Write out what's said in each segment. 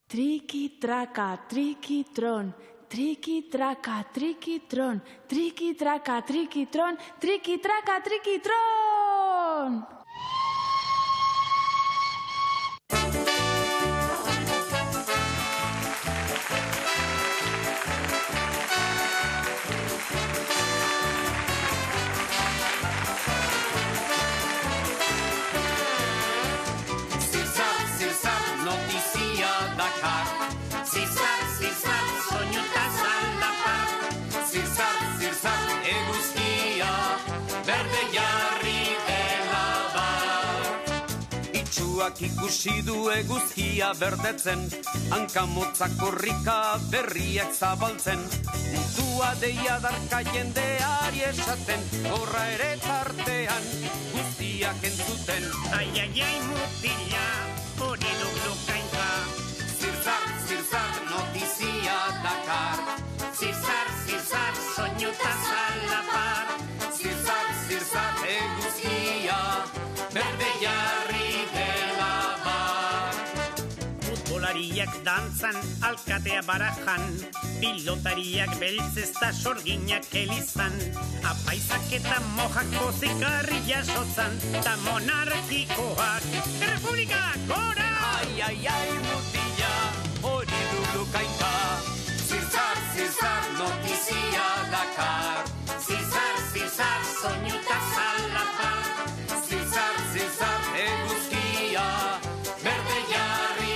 Triki-traka, triki-tron, triki-traka, triki-tron, triki-traka, triki-tron, triki-traka, triki-tron! Ikusi du eguzkia berdetzen, hankamotzak korrika berriak zabaltzen. Muntua deia darka jendeari esaten, horra ere tartean guztiak entzuten. Ai, ai, ai, mutila, hori luklukainka. Zirzar, zirzar, notizia dakar. Zirzar, zirzar, soinuta zalapar. Zirzar, zirzar, eguzkia berde jarri Futbolariak dantzan, alkatea barajan, pilotariak beltzezta sorginak elizan, apaizak eta mojak pozikarri jasotzan, ta monarkikoak, Errepublika, gora! Ai, ai, ai, mutila, hori luklukainka. Zirzar, zirzar, notizia dakar. Zirzar, zirzar, soinuta zalapar. Zirzar, zirzar, eguzkia berde jarri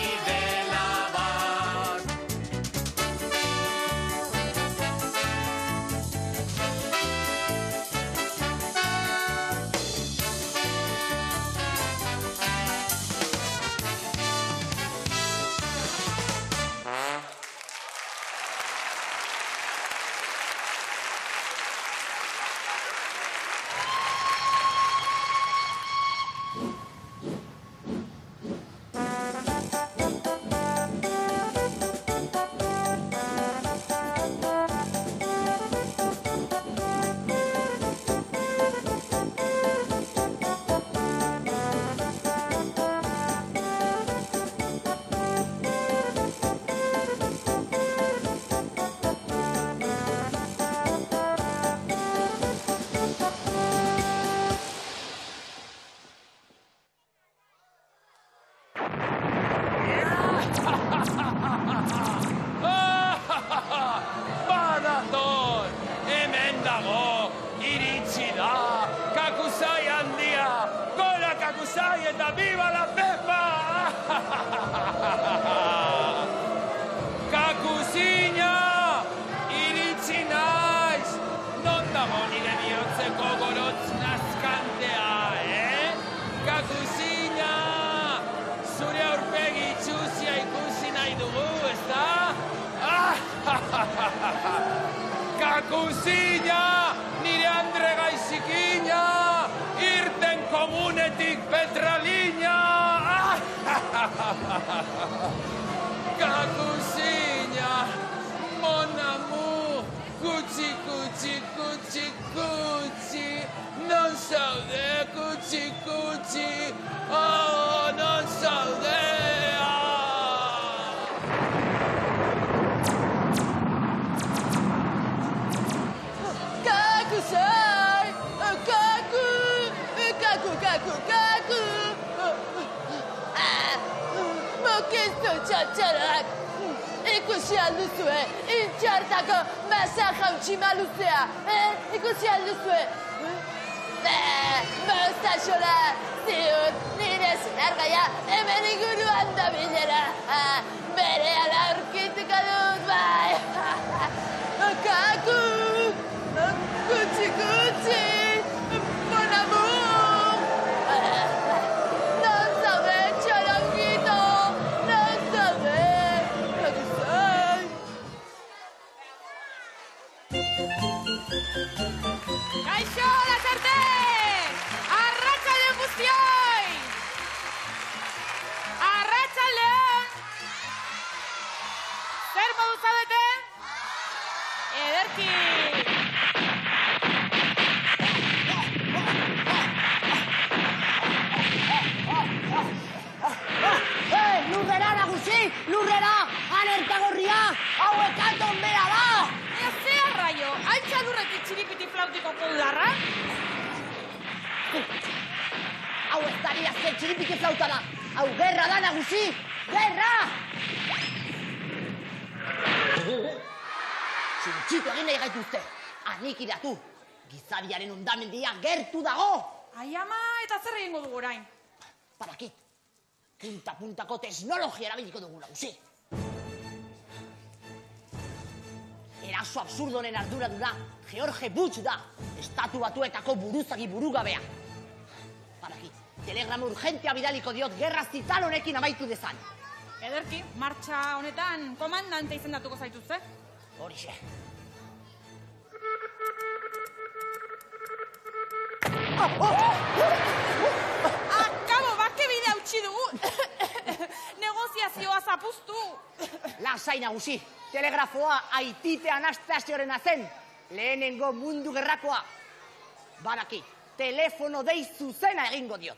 eta viva la Pepa! Kakuzina! Iritsi naiz! Non dago nire bihotzeko gorotz nazkantea, Kakuzina! Zure aurpegi itxuzia ikusi nahi dugu, ezta? Kakuzina! Nire Andre gaizikina! Irten komunetik Petralina! Kakuzina! Mon amour! Kutsi, kutsi, kutsi, kutsi! Non zaude, kutsi, kutsi! Oh, non zaude! Kakusai! Kaku! Kaku, kaku, kaku! Mokesto txatxarak! Ikusi alduzue, intxartako masaja utxima luzea! Ikusi alduzue! Mostaxola! Ziur, nire zinargaia hemen inguruan da bilera! Bere ala aurkituko dut, bai! Kaku! Kutsi, kutsi! Mon amour! Non zaude, txorongito! Non zaude! Kakuzai! Kaixo, lasarte! Arratsaldeon guztioi! Arratsaldeon! Zer modu zaudete? Ederki! Lurrera, nagusi! Lurrera! Hauek aton bera da! Ze arraio, haintza lurretik txiripiti flautiko kodularra? Hau ez daria zer txiripiki flauta da! Hau gerra da, nagusi! Gerra! Txintxitu egin nahi gaituzte. Anikiratu. Gizariaren ondamendia gertu dago. Ai ama, eta zer egingo dugu orain? Badakit. Punta-puntako teknologia erabiliko dugu nagusi. Eraso absurdonen arduradura George Bush da. Estatu Batuetako buruzagi burugabea. Badakit. Telegrama urgentea bidaliko diot gerra zital honekin amaitu dezan. Ederki, martxa honetan komandante izendatuko zaituzte. Horixe. Akabo, bake bidea utzi dugu. Negoziazioa zapuztu. Lasai nagusi, telegrafoa Aitite Anastasiorena zen, lehenengo mundu gerrakoa. Badaki, telefono dei zuzena egingo diot.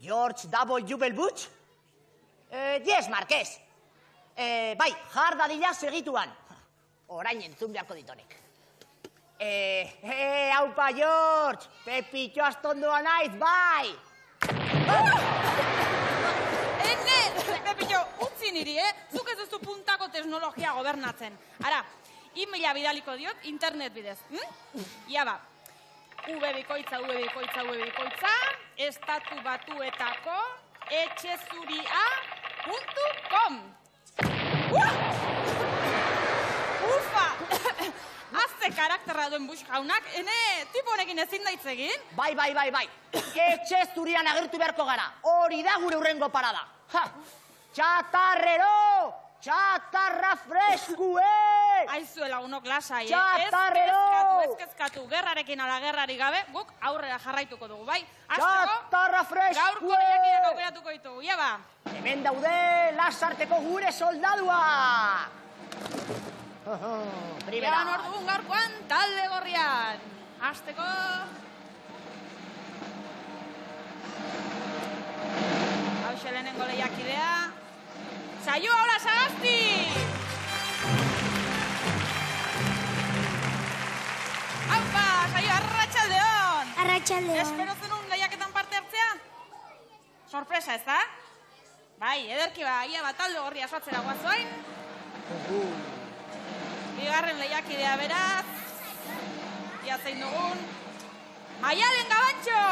George W. Bush? Yes, Marquez. Bai, jardadila segituan. Orain entzun beharko ditonek. Haupa, George! Pepitxo astondoa naiz, bai! Ene, Pepillo, utzi niri, Zuk ez duzu puntako teknologia gobernatzen. Ara, e-maila bidaliko diot internet bidez. Ia ba, www.bikoitza, Estatu Batuetako etxezuria.com. Ufa! Azte karakterra duen Bush jaunak, ene tipo honekin ezin da hitz egin? Bai. Etxe zurian agertu beharko gara. Hori da gure hurrengo parada. Txatarrero! Txatarra freskue! Aizuela unok lasai, Txatarrero! Ez kezkatu, gerrarekin ala gerrari gabe, guk aurrera jarraituko dugu, bai? Txatarra freskue! Gaurko lehiakideak aukeratuko ditugu, ia ba? Hemen daude Lasarteko gure soldadua! Primera. Ian ordugun gaurkoan talde gorrian. Hasteko. Hauxe lehenengo lehiakidea. Saioa, hola, Sagasti! Aupa, saioa, arratsaldeon! Arratsaldeon. Espero zenun lehiaketan parte hartzea? Sorpresa, ez da? Bai, ederki ba, ia bat talde gorria soatzera guazoain. Bigarren lehiakidea beraz. Ia zein dugun. Maialen Gabantxo!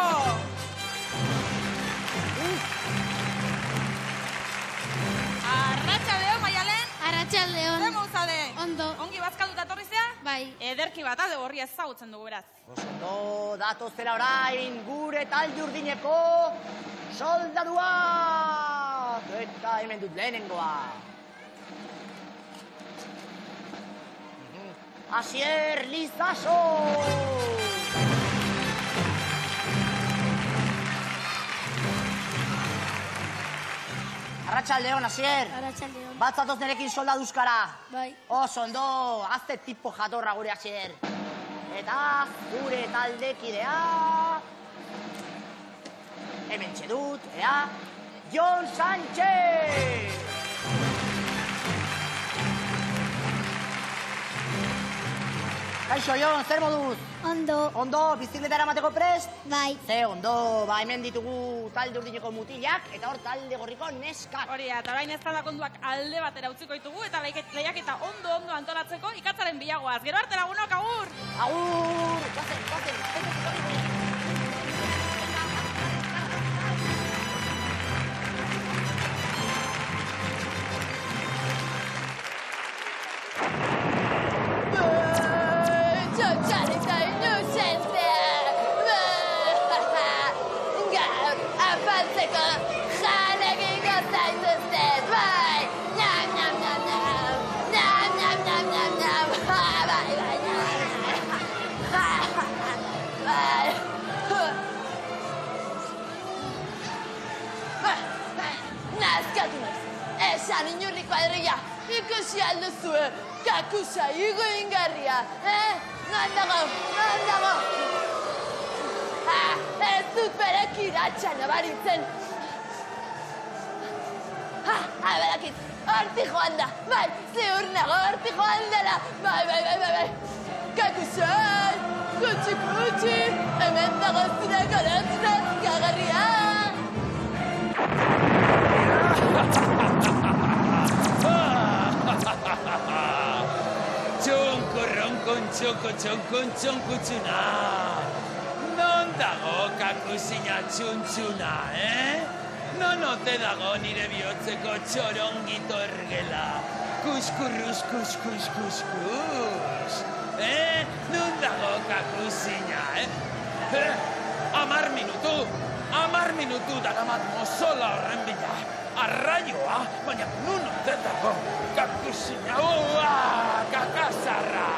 Arratsaldeon, Maialen? Arratsaldeon. Zer zaude? Ondo. Ongi bazkalduta etorri zea? Bai. Ederki bat talde gorria ezagutzen dugu beraz. Ondo, datoztela orain gure talde urdineko soldaduak! Eta hemen dut lehenengoa. Asier Lizaso! Arratsaldeon, Asier. Arratsaldeon. Batzatoz nerekin soldaduzkara. Bai. Oso ondo, azte tipo jatorra gure Asier. Eta gure taldekidea... Hemen txedut, Jon Sánchez! Kaixo, Jon, zer moduz? Ondo. Ondo, bizikleta eramateko prest? Bai. Ze, ondo, ba, hemen ditugu talde urdineko mutilak, eta hor talde gorriko neskak. Hori, eta orain ez da konduak alde batera utziko ditugu, eta lehiaketa ondo antolatzeko ikatzaren bilagoaz. Gero arte lagunok, agur! Agur! Guazen! Txotxarita inusente! Gaur, afaltzeko janekin gozaituztet, bai! Nam, nam, nam, nam! Nam, nam, nam, nam, nam! Bai, nazkatu naiz! Esan inurri kuadrilla! Ikusi alduzue! Kakusa igo ingarria! Non dago? dut bere kiratxa nabaritzen. Badakit, horti joan da. Bai, ziur nago horti joan dela. Bai. Kakusai, kutsi, hemen dago zure garatzea, kagarria. Txonkutzuna. Non dago kakusina txuntzuna, Non ote dago nire bihotzeko txorongito ergela. Kuskurrus. Non dago kakusina, 10 minutu daramat mozola horren bila. Arraioa, baina nun ote dago kakusina. Kakasarra,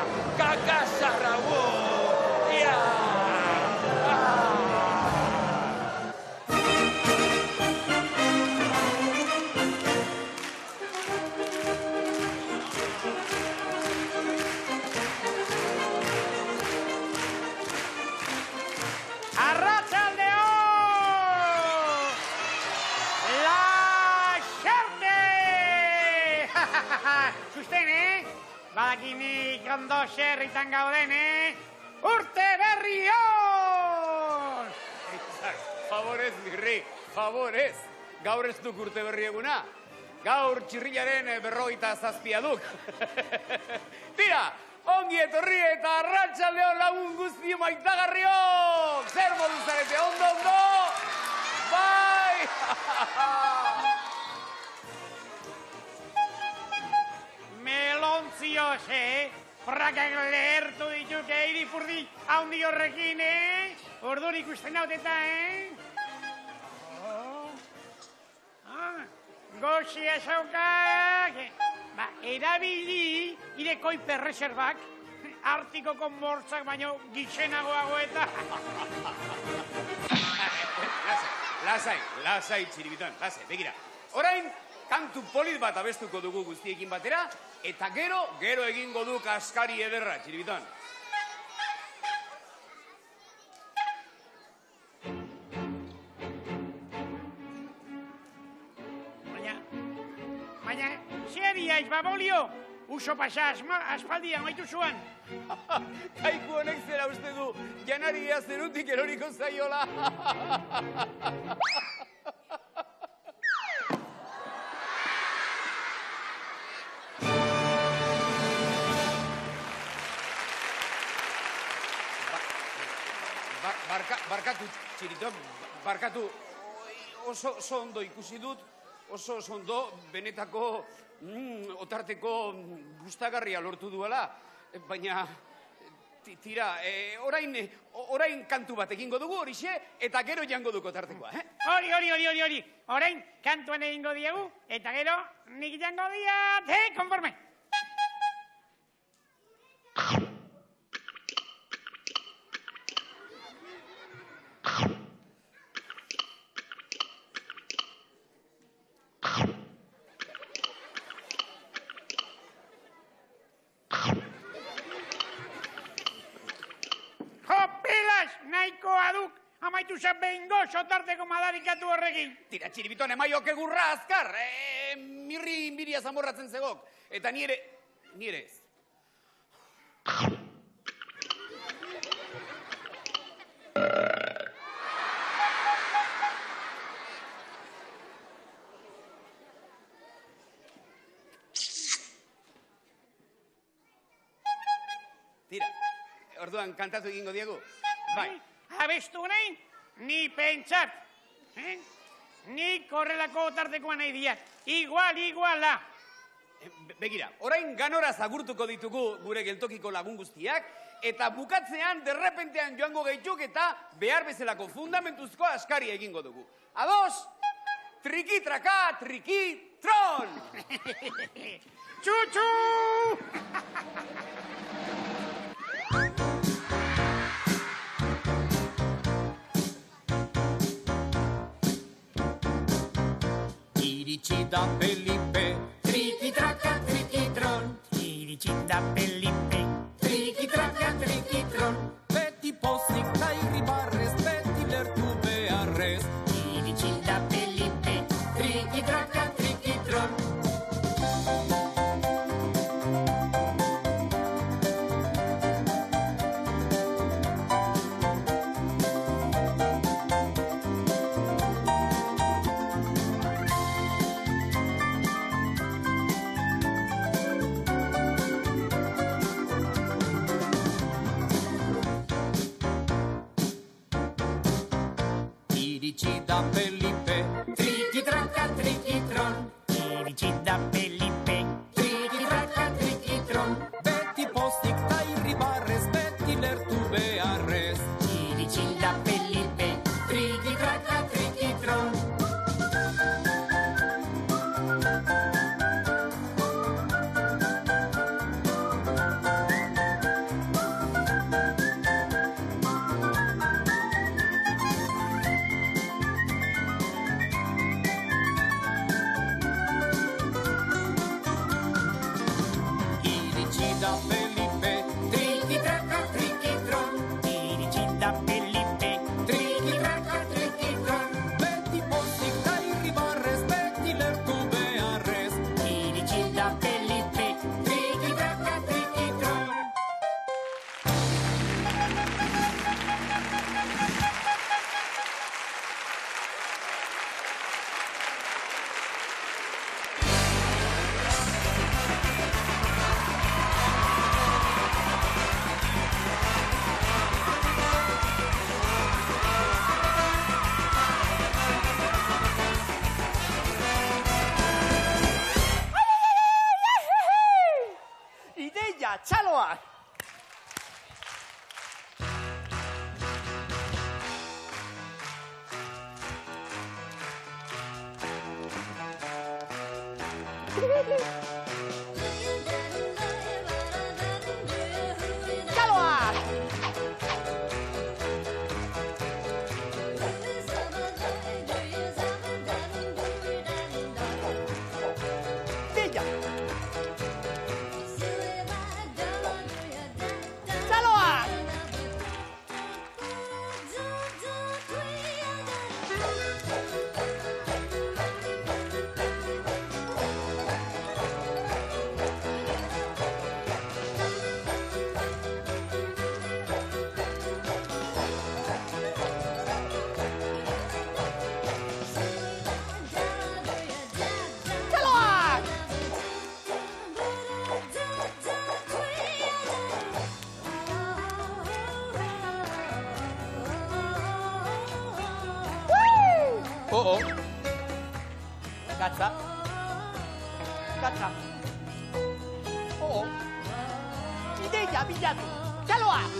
Badakinik ondo xerritan gauden, Urte berri on! Favorez, mirri, favorez. Gaur ez duk urte berri eguna. Gaur txirrilaren 57 duk. Tira, ongi etorri eta arratsaldeo lagun guzti maitagarriok! Zer modu zarete, ondo! Bai! Melontzios, Prakak lehertu dituk iripurdi haundi horrekin, Orduan ikusten hauteta, Goxia zaukak. Erabili irekoi perreserbak, Artikoko mortzak baino gitzenagoago eta. Lasai, txiribiton, lasai, begira. Orain, kantu polit bat abestuko dugu guztiekin batera, eta gero egingo du kaskari ederra, txiribiton. Baina, zer iaiz, babolio? Uso pasa aspaldian maitu zuan. Kaiku honek zera uste du, janaria zerutik eroriko zaiola. Barkatu, txiriton, barkatu. Oso ondo ikusi dut, oso ondo benetako otarteko gustagarria lortu duela. Baina, tira, orain kantu bat egingo dugu horixe, eta gero jango duko otartekoa, Hori. Orain kantuan egingo diegu, eta gero nik jango diat, konforme. Nahikoa duk, amaitu zen behingo sotarteko madarikatu horrekin. Tira, txiribiton, emaiok egurra azkar. Mirri inbiria zamorratzen zegok. Eta nire ez. Tira, orduan kantatu egingo diegu. Bai. Abestu nahi, ni pentsat. Ni korrelako otartekoa nahi diat. Iguala. Begira, orain ganora zagurtuko ditugu gure geltokiko lagun guztiak, eta bukatzean derrepentean joango gaituk eta behar bezalako fundamentuzko askari egingo dugu. Ados, triki-traka, triki-tron! Txu-txu! Iritsi da Felipe, Triki-traka, triki-tron. Iritsi da Felipe, Triki-traka, triki-tron. beti pozik ta irribarrez, beti lertu Iritsi da Felipe, triki-traka, triki-tron. Iritsi da Felipe. Triki-traka, triki-tron. Beti pozik ta irribarrez, beti lertu beharrez. Iritsi da Felipe. Triki-traka, triki-tron. Iritsi da Felipe, triki-traka, triki-tron. Iritsi da Felipe. Triki-traka, triki-tron. Beti pozik ta irribarrez, beti lertu beharrez. Iritsi da Felipe. Triki-traka, triki-tron. Ideia, txaloak! Txaloak! Ideia! Txaloak! Txaloak! Oh. Gatza. Gatza. Ideia bilatu. Txaloak!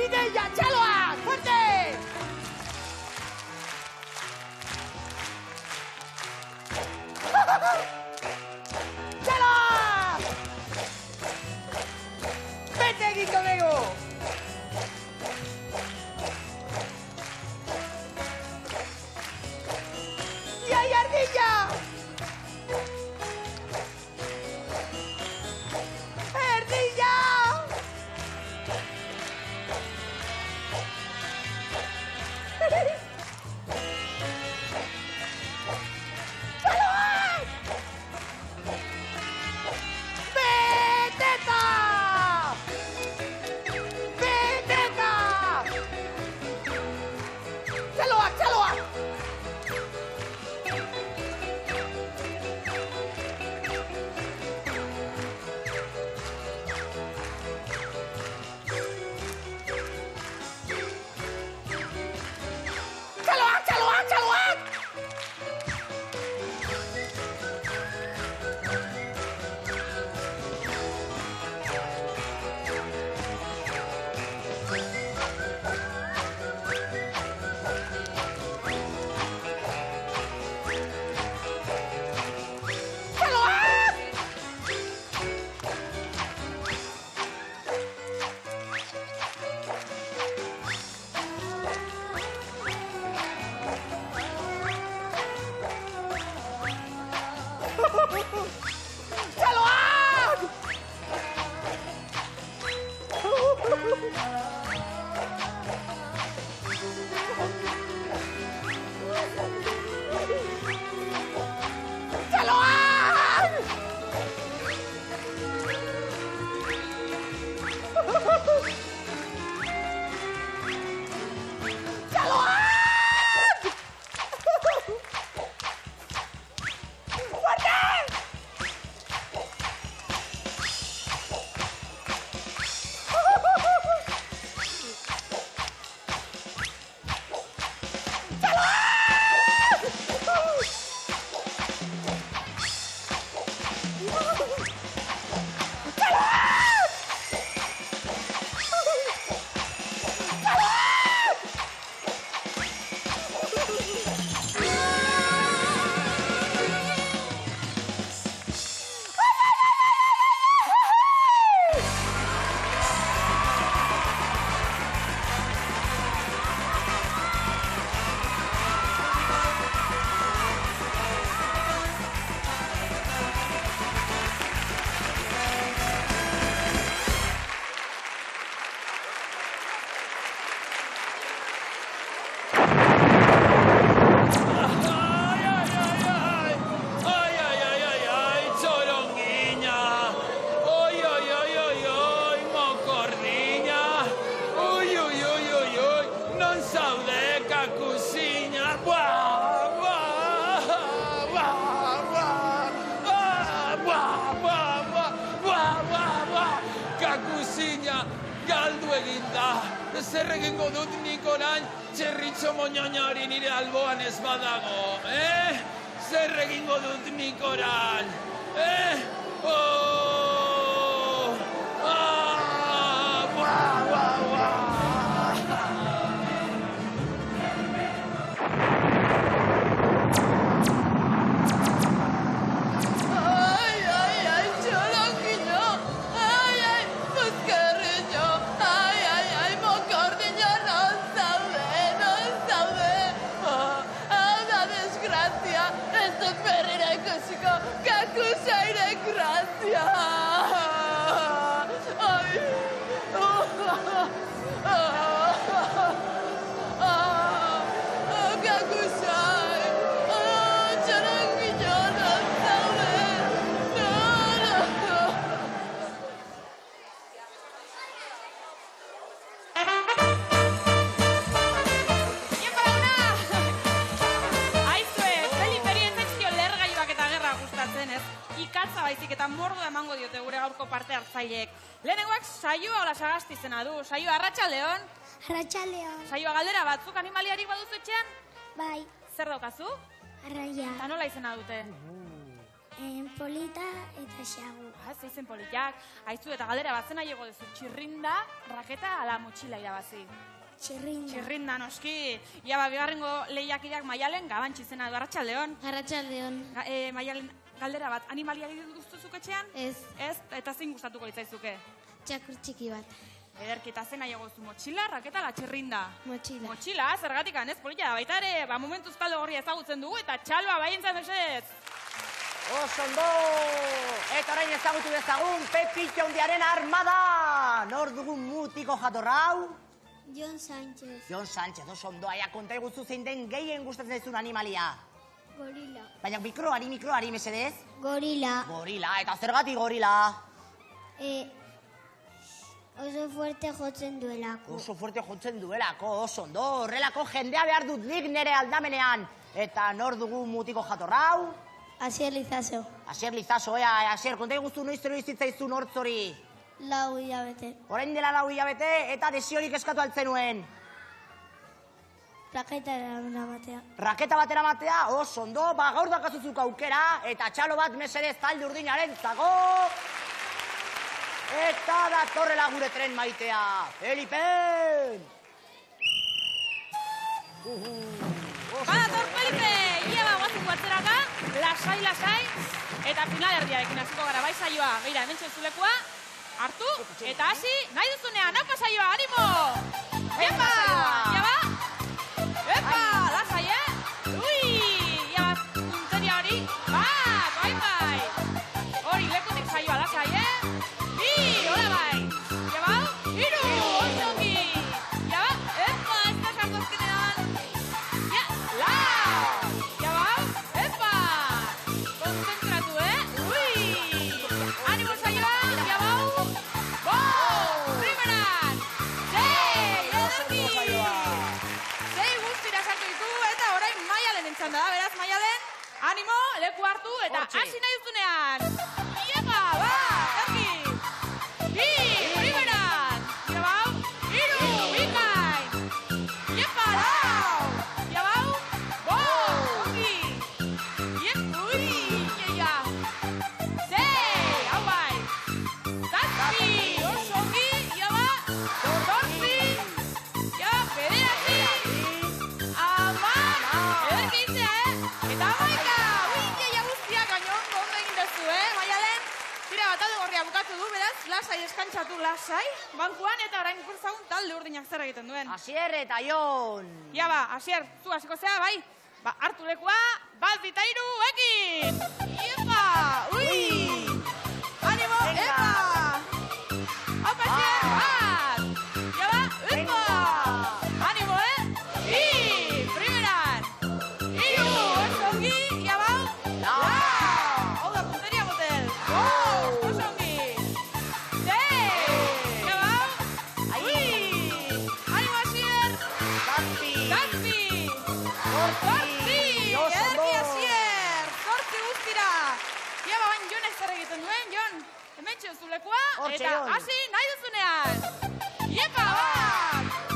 Ideia, txaloak! Fuerte! Txaloak! Bete egingo dugu! Iai ardilla! Erdilla! Txaloak! Beteta! Beteta! Txaloak, txaloak! Txaloak, txaloak, txaloak! Zer egingo dut nik orain txerritxo moñoñari nire alboan ez badago, Zer egingo dut nik orain, Oh! Ah! Buah, buah, buah! Ai, ai, ai, txolongiño. Ai, ai, buscarriño. Ai, ai, ai, mokordiño, non zaude. Hau da desgrazia, ez dut berriro ikusiko, kakusaire grazia. Ai, kakusai, txolongiño, non zaude. Iepa launa! Aizue, Feliperi ez zaizkio lehergailuak eta gerra gustatzen, ez? Ikatza baizik eta mordua emango diote gure gaurko parte hartzaileek. Lehenengoak saioa hola sagasti izena du. Saioa, arratsaldeon. Arratxaldeon, Saioa, galdera batzuk animaliarik baduzu etxean? bai, Zer daukazu? arraia, Eta nola izena dute? polita eta xagu. Zeizen politak. Aizu eta galdera bat zena jego duzu. Txirrinda, raketa, ala motxila irabazi. Txirrinda. Txirrinda, noski. Ia ba, bigarrengo lehiakideak Maialen Gabantxi izena du. Arratsaldeon. Arratxaldeon, Maialen, galdera bat, animaliari duzuzuk etxean? ez, Ez, eta zein gustatuko litzaizuke? txakur txiki bat, Ederki, eta zena jego duzu motxila, raketa, la txirrinda. motxila. Motxila, zergatik ez, polita da baita ere, ba, momentuz talde gorria ezagutzen dugu, eta txaloa baientzat mesedez. Oso ondo! Eta orain ezagutu dezagun Pepitxo Hundiaren armada! Nor dugun mutiko jatorrau? Jon Sánchez, Jon Sánchez, oso ondo, aia konta iguzu zein den gehien gustatzen zaizun animalia. gorila. Baina mikroari, mesedez? Gorila, Gorila, eta zergatik gorila? oso fuerte jotzen duelako. Oso fuerte jotzen duelako, oso ondo, horrelako jendea behar dut nik nere aldamenean. Eta nor dugu mutiko jatorrau? Asier Lizaso, Asier Lizaso, Asier, konta iguzu noiztero izitzaizun hortzori. 4 hilabete. Orain dela 4 hilabete eta desiorik eskatu altzenuen. Raketa erabena batea. Raketa batera matea, oso ondo, ba gaur dakazuzuk aukera, eta txalo bat mesedez talde urdinaren zago. Eta datorrela gure tren maitea, Felipen! Badator, Felipe! Ia ba, guazuko atzeraka, lasai, eta final erdiarekin hasiko gara bai saioa. Beira, hemen txezulekua, hartu, eta hasi, nahi duzunean, naupa saioa, animo! Epa! Ia ba! Epa! Lasai, Ui! Ia ba, punteria hori, bat, bai! Hori, lekutik saioa, lasai, Bi! Hola bai! Ia ba, 3! Oso ongi! Ia ba, epa! Ez da sartu azkenean! Ja, lau! Ja ba, epa! Konzentratu, Ui! Animo saioa, ja ba! Primeran! 6! Ederki! 6 guztira sartu ditu, eta orain Maialen entzanda da, beraz, Maialen, animo, leku hartu, eta hasi nahi duzunean! Iepa, ba! Ederki! Bi! Primeran! Ja ba! 3! Bikain! Iepa, lau! Ja ba! Ongi! Ui! Ia! 6! Hau bai! 7! Oso ongi! Ja ba! 8! Ja, bederatzi! 10! Ederki itzea, Eta 11! Ui, ia guztiak gaino ondo egin duzu, Maialen? Tira bat talde gorria bukatu du, beraz, lasai eskantzatu lasai, bankuan, eta orain ikurtzagun talde urdinak zer egiten duen. Asier eta Jon! Ia ba, Asier, zu hasiko zea, bai? Ba, hartu lekua, bat eta 3, ekin! Iepa! Ui! Animo, epa! Haupa, Asier, bat! Ia ba, epa! Animo, Bi! Primeran! 3! Oso ongi, ia ba! Lau! Hau da, punteria motel! Oso ongi! 6! Ia ba! Ui! Animo, Asier! 7! Zortzi! Ederki Asier! Zortzi guztira! Ia ba, bain Jon ez zer egiten duen, Jon! Hemen txezulekua, Hortxe, eta Jon. hasi nahi duzunean! Iepa, bat!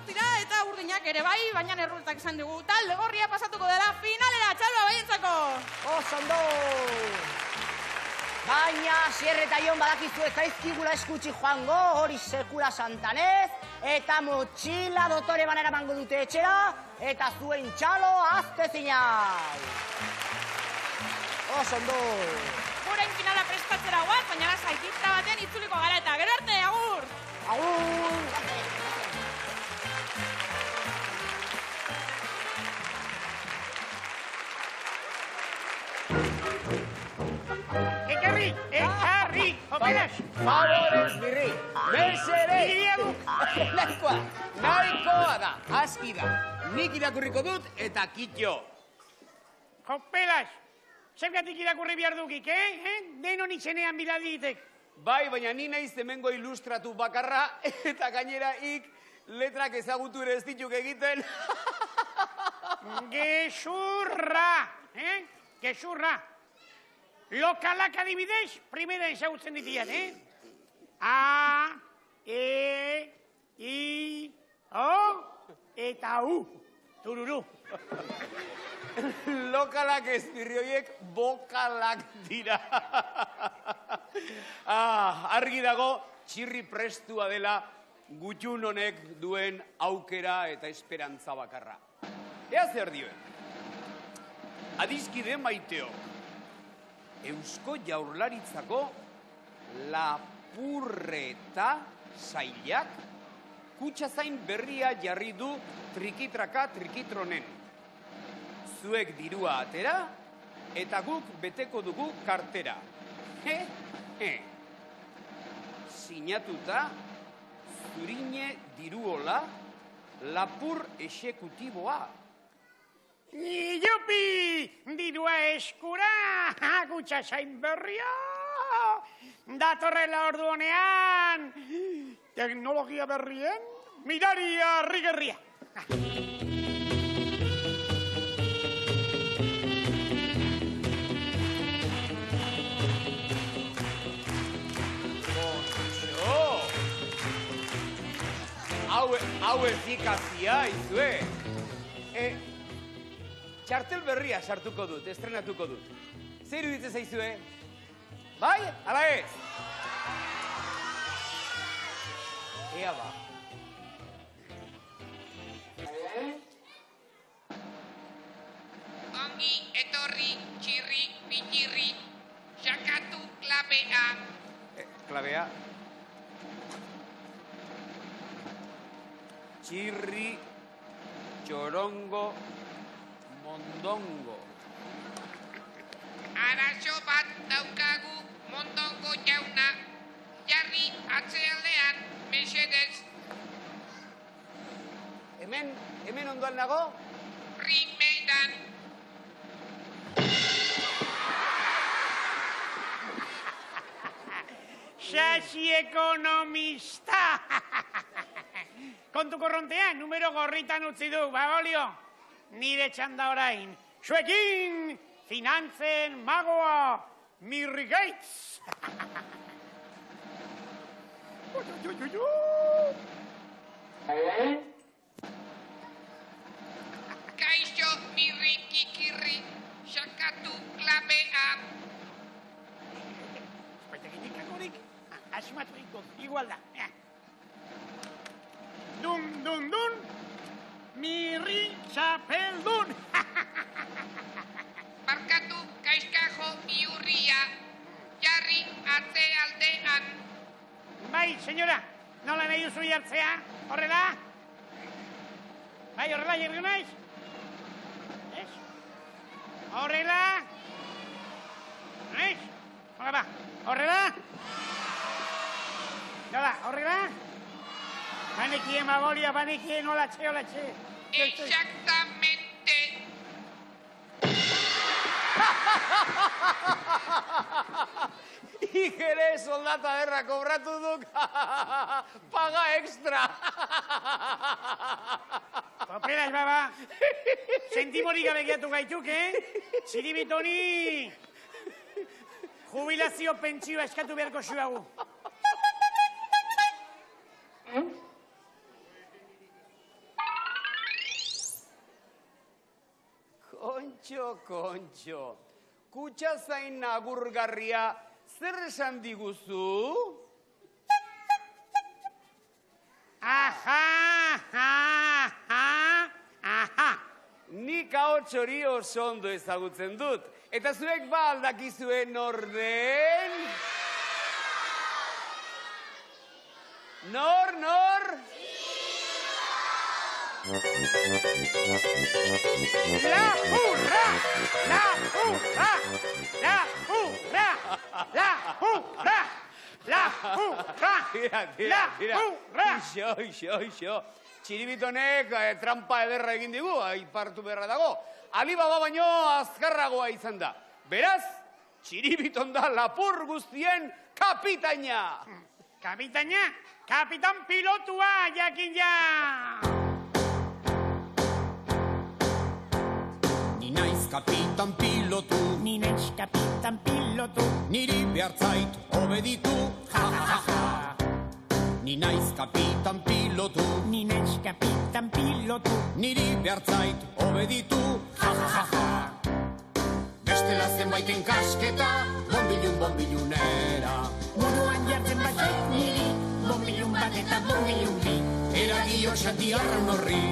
guztira eta urdinak ere bai, baina errultak esan dugu. Talde gorria pasatuko dela finalera, txaloa baientzako. Osondo! Baina, Sierra eta Ion badakizu ez zaizkigula eskutsi joango, hori sekula santanez, eta motxila dotore banera mango dute etxera, eta zuen txalo azte zinai. Osondo! Guren finala prestatzera guaz, baina zaitizta batean itzuliko gara eta gero arte, agur! Agur! Ekarri, operaz! Favorez, birri, mesere! Nahikoa da, aski da. Nik irakurriko dut eta kitxo. Jopelas, zergatik irakurri behar dukik, Denon itzenean biladitek. Bai, baina ni naiz hemengo ilustratu bakarra eta gainera ik letrak ezagutu ere ez dituk egiten. Gezurra, Gezurra. Lokalak adibidez, primera ezagutzen ditian, A, E, I, O, eta U. Tururu. Lokalak ezbirrioiek bokalak dira. Argi dago, txirri prestua dela gutxun honek duen aukera eta esperantza bakarra. Ea zer dioen? Adiskide maiteok. Eusko Jaurlaritzako lapurreta sailak kutxazain berria jarri du trikitraka trikitronen. Zuek dirua atera eta guk beteko dugu kartera. Sinatuta Zurine Diruola lapur esekutiboa. Jupi! Dirua eskura! Gutxa zain berria! Datorrela ordu honean! Teknologia berrien? Miraria rigerria! Hau efikazia, izue. Txartel berria sartuko dut, estrenatuko dut. Zer iruditzen zaizue? Bai? Ala ez? Ea ba. Ongi etorri, txirri, pitirri, sakatu klabea. Klabea. Txirri, txorongo, mondongo. Arazo bat daukagu mondongo jauna. Jarri atzealdean, mesedez. Hemen ondoan nago? Primeran. Sasi ekonomista! Kontu korrontean, numero gorritan utzi du, Baolio. Nire txanda orain. Zuekin, finantzen magoa, Mirri Gates. Kaixo, Mirri kikirri, sakatu klabea. Espaiteginik agorik, asmatu igual da. Dun, dun, dun, Mirri txapeldun. Barkatu kaizkajo biurria, jarri atzealdean. Bai, senyora, nola nahi duzu jartzea? Horrela? Bai, horrela jarri naiz? Ez? Horrela? Ez? Horrela? Horrela? Nola, horrela? Banekien, Babolia, banekien, holatxe, holatxe. Exactamente. Ikere soldata derra kobratu duk. Paga extra. Papelas, baba. Sentimorik abegiatu gaituk, Ziribitoni. Jubilazio pentsioa eskatu beharko zuagu. Kontxo. Kutxazain agurgarria, zer esan diguzu? Aha. Nik ahots hori oso ondo ezagutzen dut. Eta zuek ba aldakizuen orden? Nor? Ixo. Txiribitonek trampa ederra egin digu, aipartu beharra dago. Alibaba baino azkarragoa izan da. Beraz, Txiribiton da lapur guztien kapitaina. Kapitaina? Kapitan pilotua, jakin ja! Ni naiz kapitan pilotu, niri behartzait obeditu, ja. Ni naiz kapitan pilotu, niri behartzait obeditu, ja. Bestela zenbaiten kasketa, bombilunera. Buruan jartzen batzait niri, bombilun bat eta bombilun bi. Eragio xatiarran horri.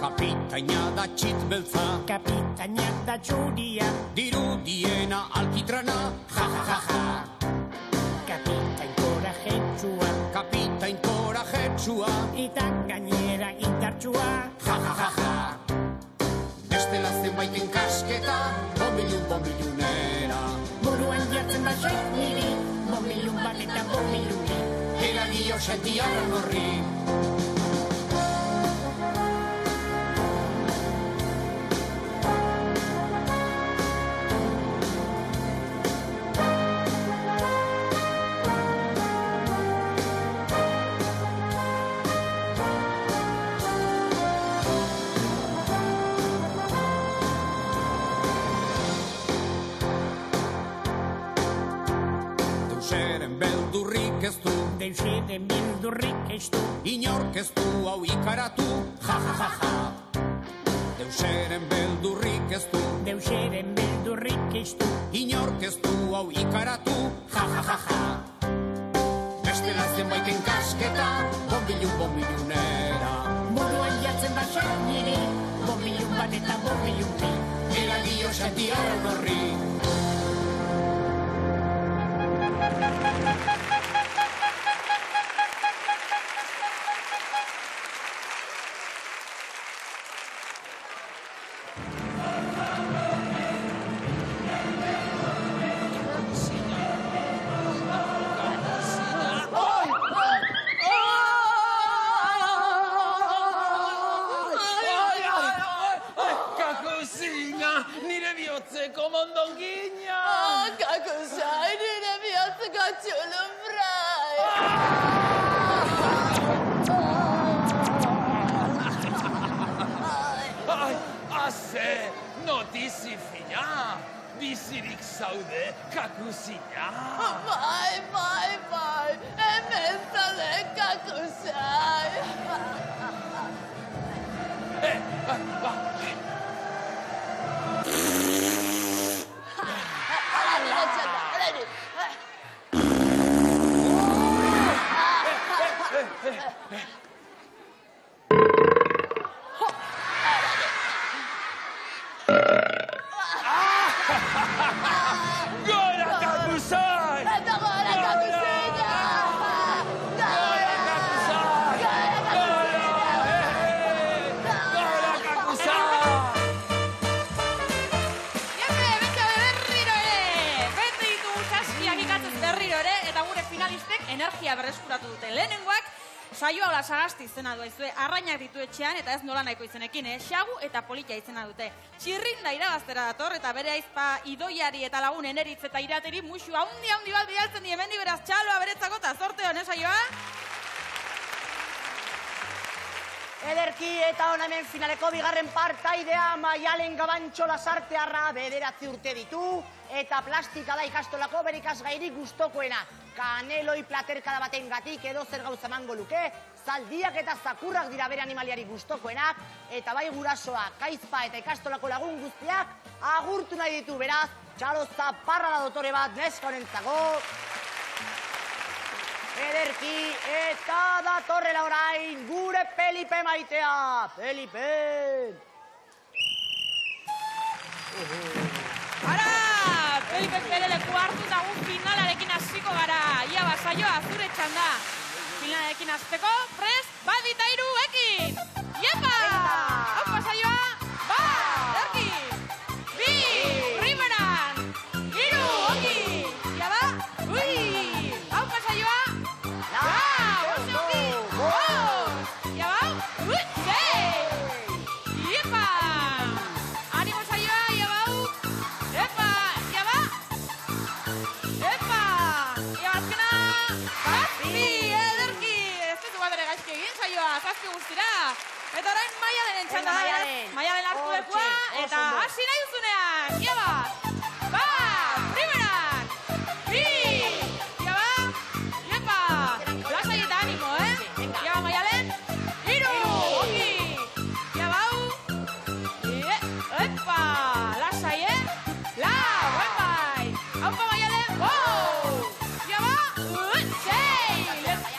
Kapitaina da txit beltza, Kapitaina da txuria, dirudiena alkitrana, ja. kapitain korajetsua, Kapitain korajetsua, eta gainera indartsua. ja. Bestela zenbaiten kasketa, bombilunera. Buruan jartzen batzait niri, bombilun bat eta bombilun bi. Eragio xatiarran horri. Deuseren beldurrik ez du, Deuseren bildurrik ez du, inork ez du hau ikaratu, ja. Deuseren beldurrik ez du, Deuseren bildurrik ez du, inork ez du hau ikaratu, ja. Bestela zenbaiten kasketa, bombilunera. buruan jartzen batzait niri, bombilun bat eta bombilun bi. Eragio xatiarran horri. Kakusina, nire bihotzeko mondongina! Kakusai, nire bihotzeko txulunbrai! Haze, notizi fina! Bizirik zaude, Kakusina! Bai, hemen zaude Kakusai! Gora, Kakusai! Eta gora, Kakusina! Gora, Kakusai! Gora, Kakusai! Beste berriro ere! Bete ditugu saskiak ikatzez berriro ere, eta gure finalistek energia berreskuratu dute. Lehenengoak, saioa hola sagasti izena du ezue, arrainak ditu etxean eta ez nola nahiko izenekin, xagu eta politia izena dute. Txirrinda irabaztera dator eta bere aizpa idoiari eta lagun eneritz eta irateri musu haundi bat bidaltzen die hemendi beraz txaloa beretzako eta zorte honen saioa. Ederki eta hona hemen finaleko bigarren partaidea Maialen Gabantxo Lasartearra 9 urte ditu eta plastika da ikastolako bere ikasgairik gustokoena. Kaneloi platerkada baten gatik edo zer gauza emango luke, zaldiak eta zakurrak dira bere animaliari gustokoenak, eta bai gurasoa, kaizpa eta ikastolako lagun guztiak agurtu nahi ditu, beraz, txalo zaparra da dotore bat neska honentzako. Ederki eta datorrela orain gure Felipe maitea. Felipe! Ara! Felipe Peleleku hartu dago finalarekin hasiko gara. Ia basaioa zure txanda. Finalarekin hasteko, prest, bat eta hiru ekin! Iepa! Hau basaioa, bat, erki! Bi, primeran! Hiru, oki! Ia ba, ui! Hau basaioa, zazpi guztira. Eta orain Maialen txanda da, Maialen hartu lekua, eta hasi nahi duzunean. Ia bat, primeran, bi, ia bat, iepa, lasai eta animo, Ia bat Maialen, hiru, oki, ia bau, epa, lasai, lau, bai, haupa Maialen, ia bat, sei,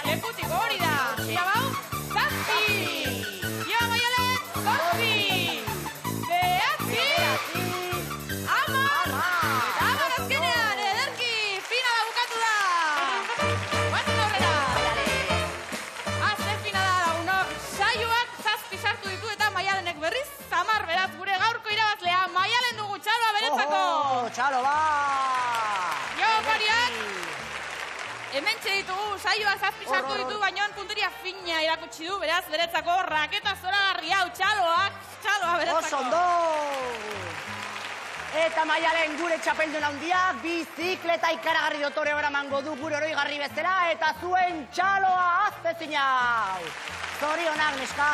lekutik hori da, ia bau, txalo, ba! Jo, pariak! Hemen txeditugu, saioa zazpi sartu ditu, baina punturia fina irakutsi du, beraz, beretzako raketa zoragarri hau, txaloa beretzako. Oso ondo! Eta Maialen gure txapeldun handiak, bizikleta ikaragarri dotore hori emango du gure oroigarri bezala, eta zuen txaloa aztezin hau! Zorionak, neska!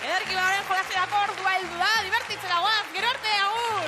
Ederki baren jolazerako ordua heldu da, divertitzera guaz, gero arte, agur!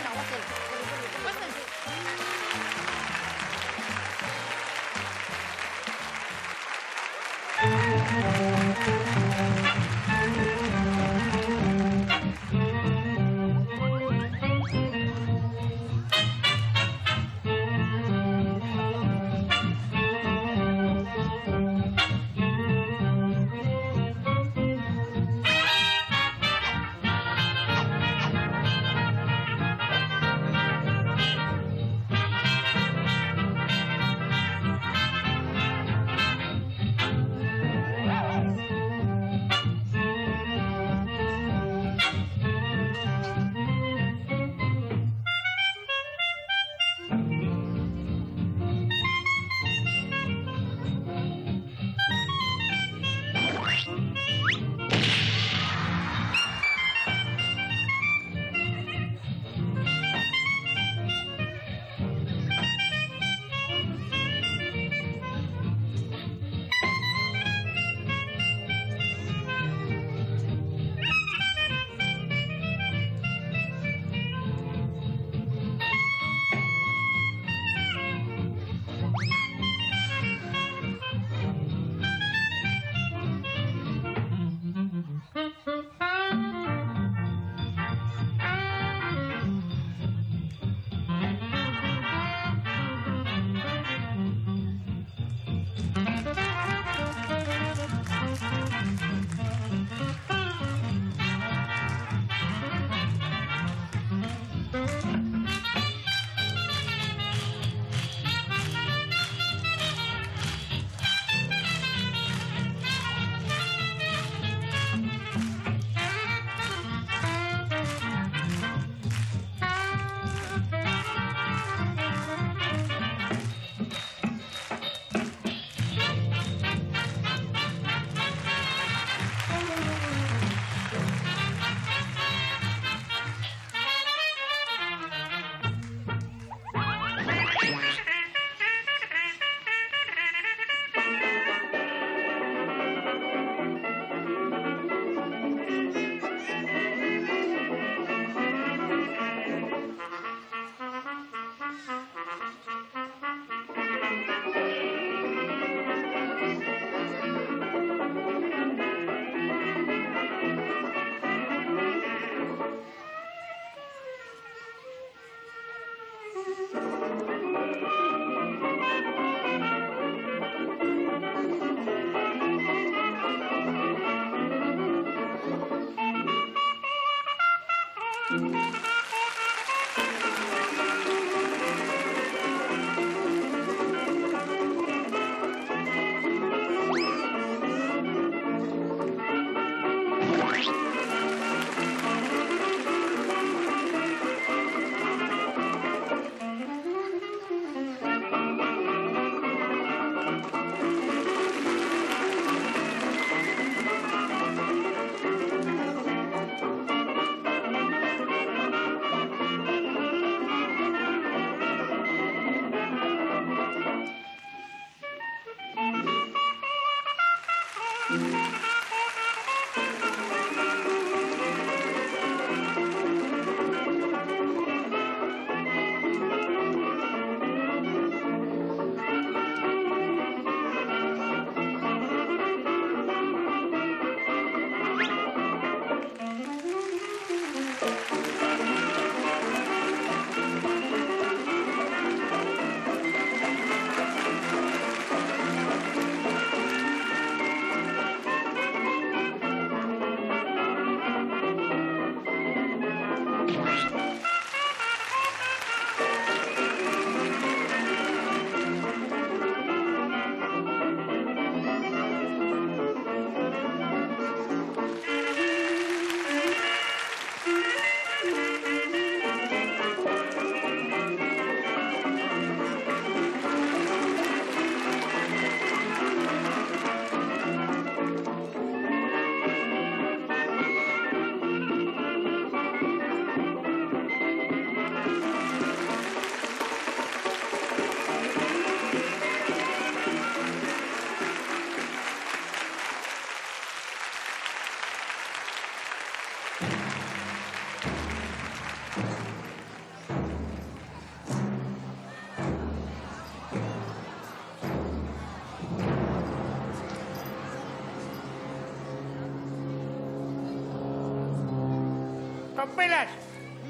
Konpelas,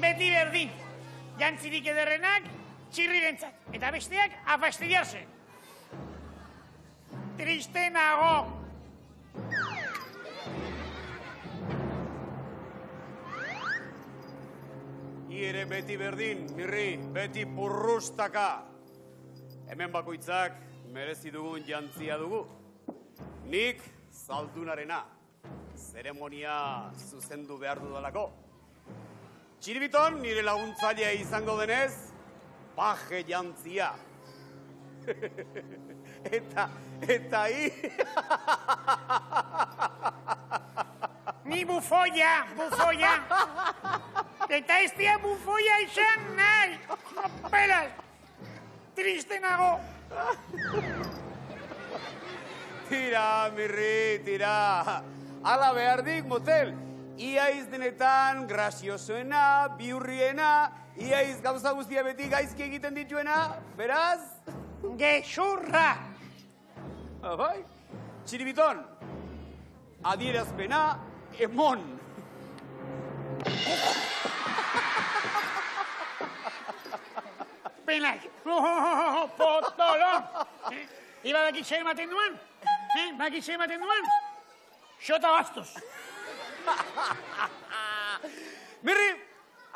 beti berdin. Jantzirik ederrenak txirrirentzat, eta besteak afastidiarse. Triste nago. Ere beti berdin, Mirri, beti purrustaka. Hemen bakoitzak merezi dugun jantzia dugu. Nik zaldunarena, zeremonia zuzendu behar dudalako. Txiribiton nire laguntzailea izango denez, paje jantzia. Eta hi... Ni bufoia. Eta ez dia bufoia izan nahi. Pelas, triste nago. Tira, Mirri, tira. Ala behardik, motel. Iaiz denetan graziosoena, biurriena, iaiz gauza guztia beti gaizki egiten dituena, beraz? Gezurra! Bai, Txiribiton, adierazpena emon. Penak, potolo! Iba dakitxe ematen duan? Bakitxe ematen duan? Xota bastos! Mirri,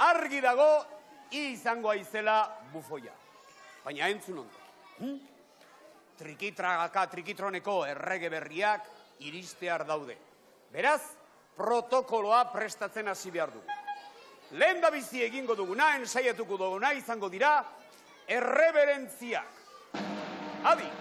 argi dago izango aizela bufoia. Baina entzun ondo. Trikitragaka trikitroneko errege berriak iristear daude. Beraz, protokoloa prestatzen hasi behar dugu. Lehen da bizi egingo duguna, ensaiatuko duguna izango dira erreberentziak. Adi!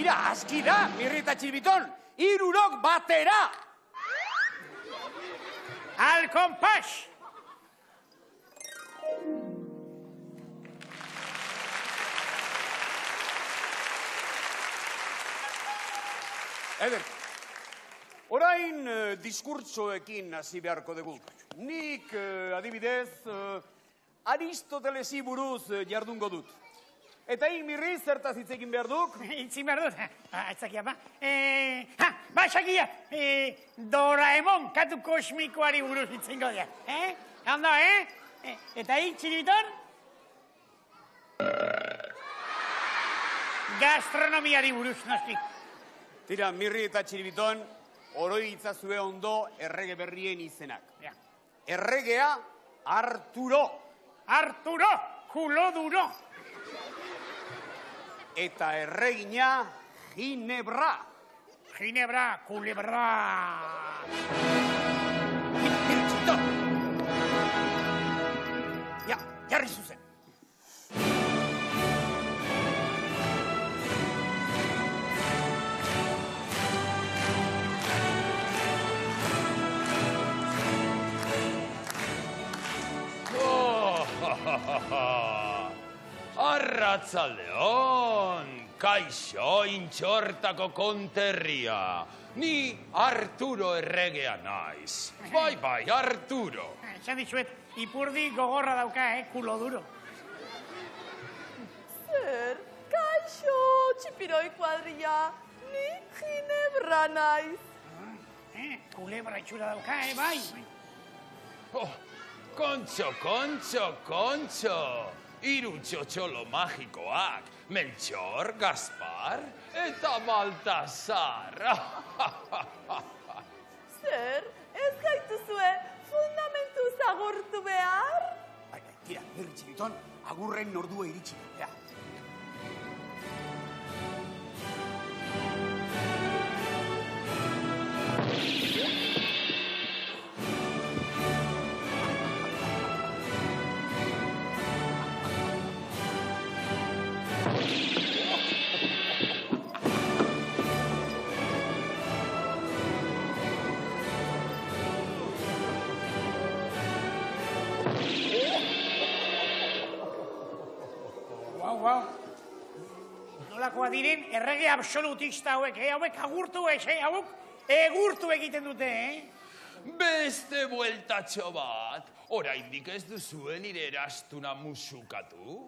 Tira, aski da, Mirri eta Txiribiton, 3 batera! Al compás! Eder, orain diskurtsoekin hasi beharko dugu. Nik, adibidez, Aristotelesi buruz jardungo dut. Eta Mirri, zertaz hitz egin behar duk? Itzin behar dut? Aitzakia, ba. Sakia, Doraemon katu kosmikoari buruz hitzingo dira. Ondo, Eta Txiribiton? Gastronomiari buruz, noski. Tira, Mirri eta Txiribiton, oroi itzazue ondo errege berrien izenak. Erregea, Arturo. Arturo, kulo duro. Eta erregina, Ginebra. Ginebra, culebra. Txiribiton! Ja, jarri zuzen. Arratzaldeon, kaixo intxortako konterria. Ni Arturo erregea naiz. Bai, Arturo. Esan dizuet, ipurdi gogorra dauka, kulo duro. Zer, kaixo, txipiroi kuadrilla, ni Ginebra naiz. Kulebra itxura dauka, bai. Kontxo. Hiru txotxolo magikoak. Melchor, Gaspar eta Baltasar. Zer, ez gaituzue fundamentu zagortu behar? Tira, Mirri Txiribiton, agurren ordua iritsi. Nolakoa diren errege absolutista hauek, hauek agurtu hauek egurtu egiten dute, Beste bueltatxo bat, oraindik ez duzuen nire erastuna musukatu?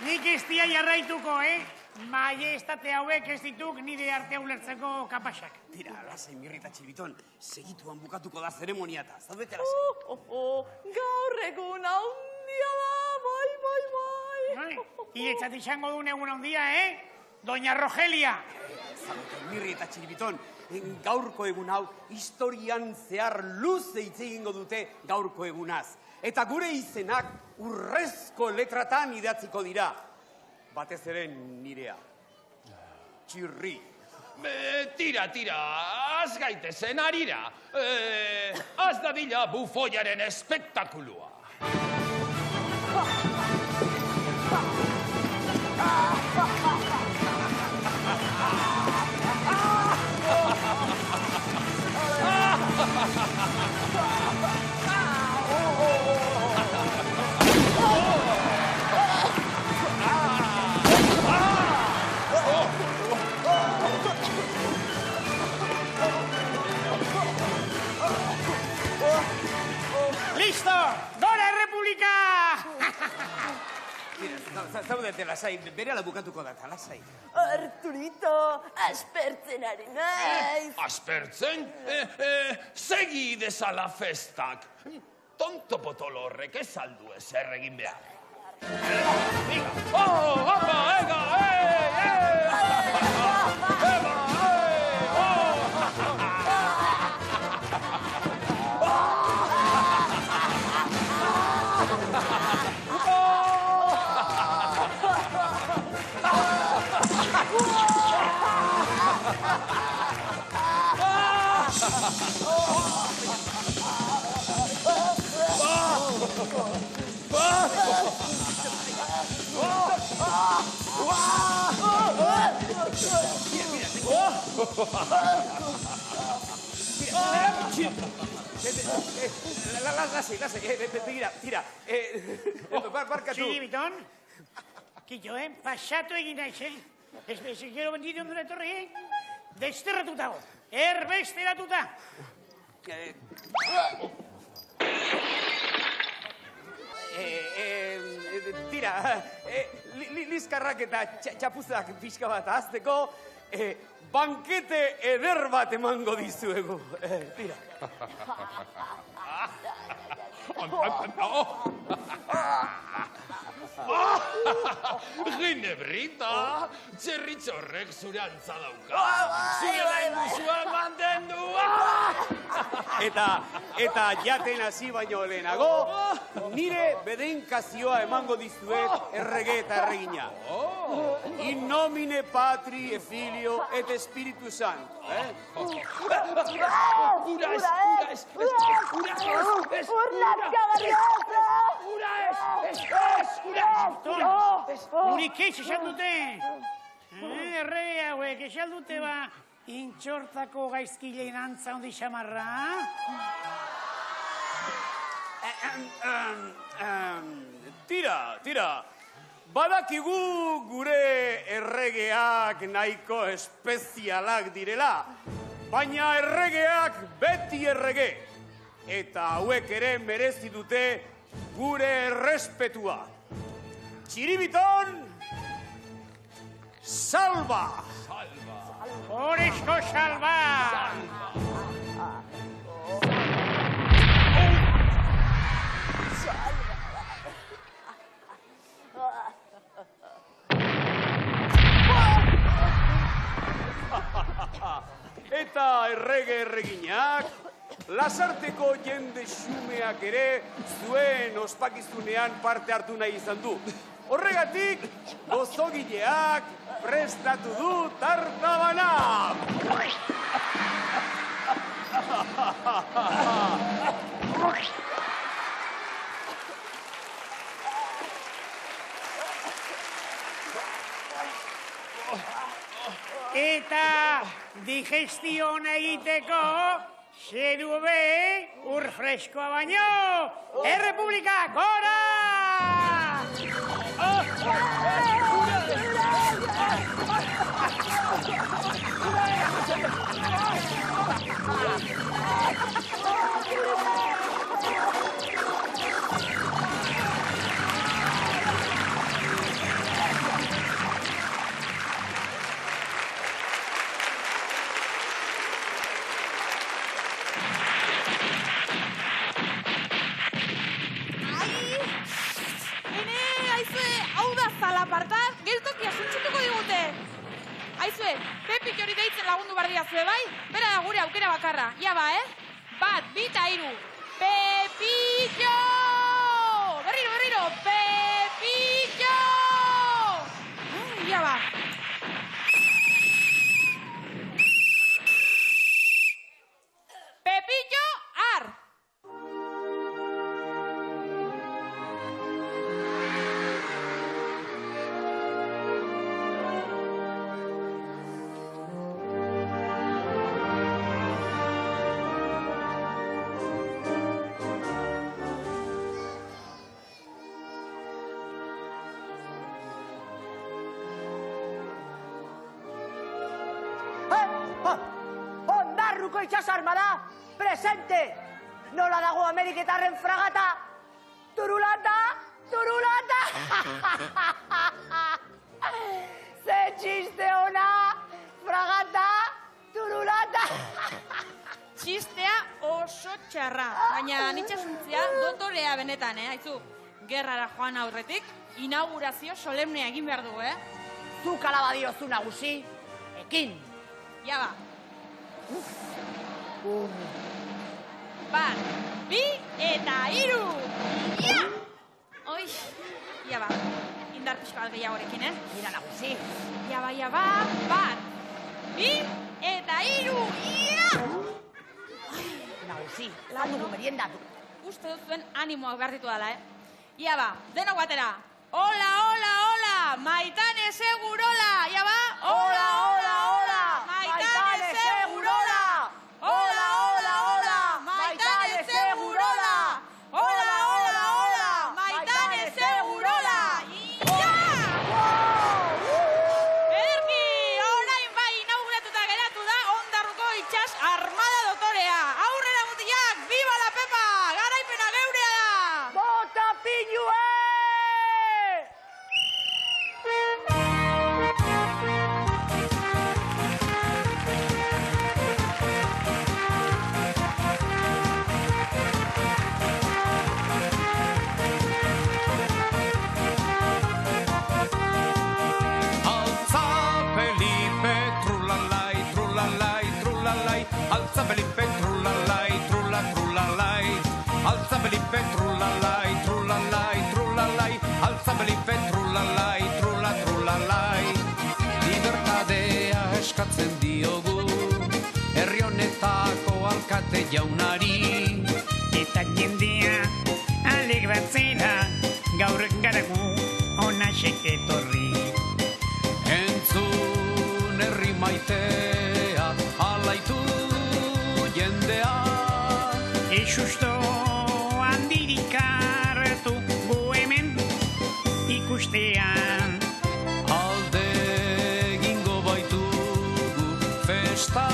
Nik ez dia jarraituko, Maiestate hauek ez dituk nire artea ulertzeko kapasak. Tira, lasai, Mirri eta Txiribiton, segituan bukatuko da zeremoniata. Zaudete lasai. Gaur egun handia da, bai. Iretzat izango duen egun handia, Doña Rogelia. Zaudete, Mirri eta Txiribiton, gaurko egun hau, historian zehar luze hitz egingo dute gaurko egunaz. Eta gure izenak urrezko letratan idatziko dira. Batez ere nirea. Txirri. Tira, az gaitezen arira. Az dadila bufoiaren espektakulua. Listo! Gora Errepublika! Zaudete lasai, berehala bukatuko da, lasai. Arturito, aspertzen ari naiz. Aspertzen? Segi dezala festak. Tonto potolo horrek ez aldu ezer egin behar. Barkatu. Txiribiton, kitxo, pasatu egin naiz, gero benditu ondura etorri, desterratutago, erbesteratuta. Tira, lizkarrak eta txapuzak pixka bat azteko, bankete eder bat emango dizuegu. Tira. Ginebrita, txerritxorrek zure antza dauka. Zure lainguzua mantendua. Eta jaten hasi baino lehenago, nire bedenkazioa emango dizuet errege eta erregina. In nomine Patri, et Filio, et Spiritu Santo. Uri keix esan dute. Errege hauek esan dute ba, intxortako gaizkilein antza hondi xamarra. Tira. Badakigu gure erregeak nahiko espezialak direla, baina erregeak beti errege. Eta hauek ere merezi dute gure errespetua. Txiribiton, salba! Horezko salba! Eta erreginak, lasarteko jende xumeak ere zuen ospakizunean parte hartu nahi izan du. Horregatik, gozogileak prestatu du tartabana! Eta digestión egiteko, xeru be, ur freskoa baino, Errepublika gora! Aizue, Pepik hori deitzen lagundu bardia zue, bai? Bera da gure aukera bakarra. Ja ba, 1, 2, 3. Pepillo! Berriro, Pepillo! Ja ba. Pepillo, ar! Ondarruko itxasarmada, presente! Nola dago Ameriketarren fragata? Turulata! Ze txiste ona! Fragata! Turulata! Txistea oso txarra, baina nitxasuntzia dotorea benetan, haizu. Gerrara joan aurretik, inaugurazio solemnea egin behar du, Zuk alaba diozu nagusi, ekin. Ja ba. 1, 2 eta 3. Ja! Oix, ja ba. indar pixka bat gehiagorekin, Mira, nagusi. Iaba, 1, 2, eta 3, ia! Nagusi, lan dugu meriendatu. Uste duzuen animoak behar ditu dela, Iaba, denok batera. Hola, hola, hola, Maitane Segurola, Iaba. Hola, hola, hola, Maitane Segurola. Hola, hola, hola, Maitane Segurola. Hola, hola, hola, Maitane Segurola. Ia! Ederki, orain bai inauguratuta geratu da Ondarruko itsas armada dotorea. Aurrera mutilak, viva la Pepa! Garaipena geurea da! Bota pinue! Alza Felipe, trulalai, trulla, trulalai. Alza Felipe, trulalai, trulalai, trulalai. Alza Felipe, trulalai, trulla, trulalai. Libertadea eskatzen diogu, herri honetako alkate jaunari. Eta jendea alegratzera, gaur garagu ona etorri. Entzun herri maitea, alaitu jendea. Susto handirik hartu gu hemen ikustean. Alde egingo baitugu festa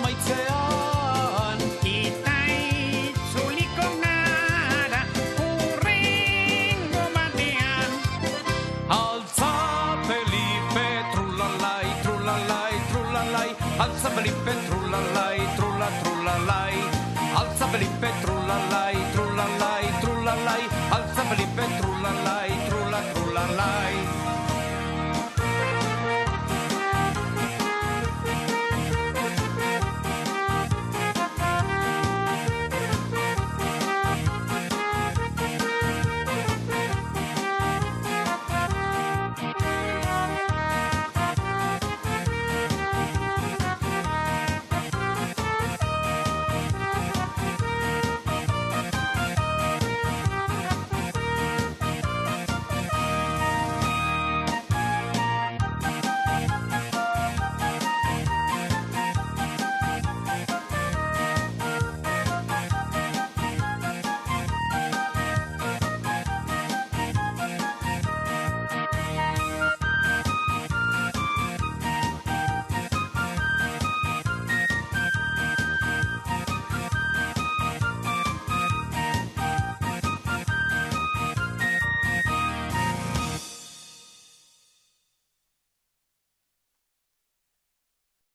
maitzean. Eta itzuliko gara hurrengo batean. Altza Felipe, trulalai, trulalai, trulalai. Altza Felipe, trulalai, trulla, trulalai. Alza Felipe,